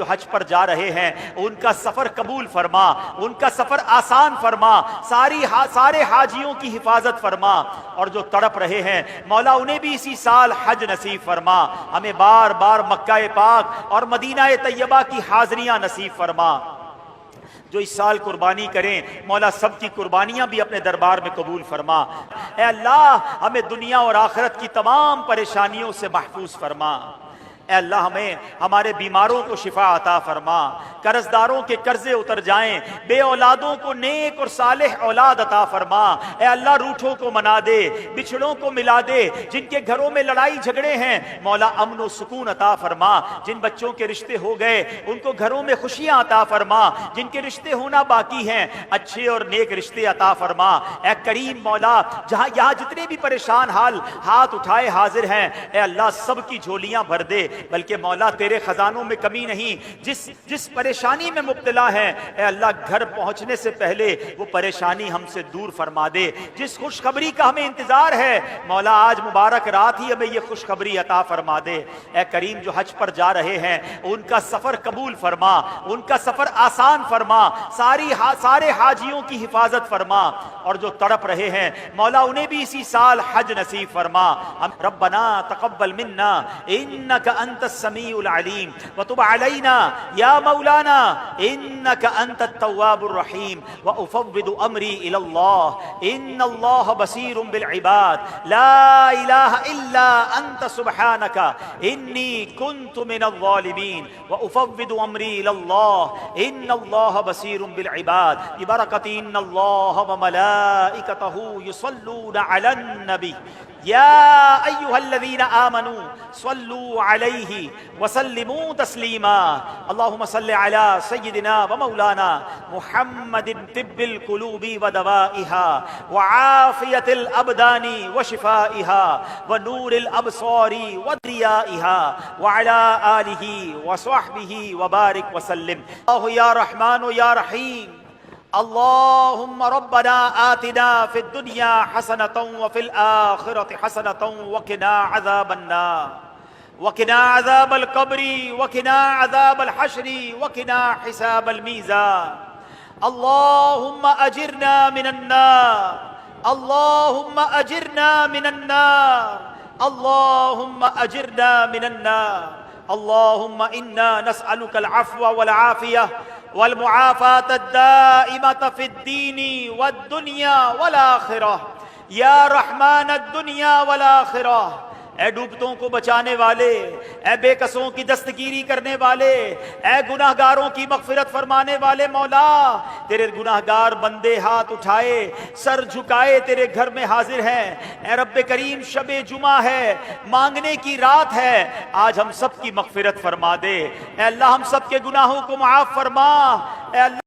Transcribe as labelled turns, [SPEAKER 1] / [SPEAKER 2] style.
[SPEAKER 1] جو حج پر جا رہے ہیں ان کا سفر قبول فرما، ان کا سفر آسان فرما، سارے حاجیوں کی حفاظت فرما، اور جو تڑپ رہے ہیں مولا انہیں بھی اسی سال حج نصیب فرما، ہمیں بار بار مکہ پاک اور مدینہ طیبہ کی حاضریاں نصیب فرما۔ جو اس سال قربانی کریں مولا سب کی قربانیاں بھی اپنے دربار میں قبول فرما۔ اے اللہ ہمیں دنیا اور آخرت کی تمام پریشانیوں سے محفوظ فرما۔ اے اللہ ہمیں ہمارے بیماروں کو شفا عطا فرما، قرض داروں کے قرضے اتر جائیں، بے اولادوں کو نیک اور صالح اولاد عطا فرما۔ اے اللہ روٹھوں کو منا دے، بچھڑوں کو ملا دے، جن کے گھروں میں لڑائی جھگڑے ہیں مولا امن و سکون عطا فرما، جن بچوں کے رشتے ہو گئے ان کو گھروں میں خوشیاں عطا فرما، جن کے رشتے ہونا باقی ہیں اچھے اور نیک رشتے عطا فرما۔ اے کریم مولا یہاں جتنے بھی پریشان حال ہاتھ اٹھائے حاضر ہیں اے اللہ سب کی جھولیاں بھر دے، بلکہ مولا تیرے خزانوں میں کمی نہیں، جس پریشانی میں مبتلا ہے اے اللہ گھر پہنچنے سے پہلے وہ پریشانی ہم سے دور فرما دے، جس خوشخبری کا ہمیں انتظار ہے مولا آج مبارک رات ہی ہمیں یہ خوشخبری عطا فرما دے۔ اے کریم جو حج پر جا رہے ہیں ان کا سفر قبول فرما، ان کا سفر آسان فرما، سارے حاجیوں کی حفاظت فرما، اور جو تڑپ رہے ہیں مولا انہیں بھی اسی سال حج نصیب فرما۔ ربنا تقبل منا انک انت السمیع العلیم وتب علینا یا مولانا انک انت التواب الرحیم وافوض امری الی اللہ ان اللہ بصیر بالعباد لا الہ الا انت سبحانک انی کنت من الظالمین وافوض امری الی اللہ ان اللہ بصیر بالعباد ببرکۃ ان اللہ وملائکتہ یصلون علی النبی یا ایھا الذین آمنوا صلوا علیہ وسلموا تسلیما اللہم صل علی سیدنا ومولانا محمد طب القلوب ودوائها وعافیت الابدان وشفائها ونور الابصار وضیائها وعلى آلہ وصحبہ وبارک وسلم۔ اللہ یا رحمن یا رحیم اللہم ربنا آتنا فی الدنیا حسنۃ وفی الآخرۃ حسنۃ وقنا عذاب النار وقنا عذاب القبر وقنا عذاب الحشر وقنا حساب المیزان اللہم اجرنا من النار اللہم اجرنا من النار اللہم اجرنا من النار اللہم انا نسألک العفو والعافیہ والمعافاة الدائمة في الدين والدنيا والآخرة یا رحمن الدنیا والآخرة۔ اے ڈوبتوں کو بچانے والے، اے بے کسوں کی دستگیری کرنے والے، اے گناہگاروں کی مغفرت فرمانے والے مولا تیرے گناہگار بندے ہاتھ اٹھائے سر جھکائے تیرے گھر میں حاضر ہیں۔ اے رب کریم شب جمعہ ہے، مانگنے کی رات ہے، آج ہم سب کی مغفرت فرما دے۔ اے اللہ ہم سب کے گناہوں کو معاف فرما۔ اے اللہ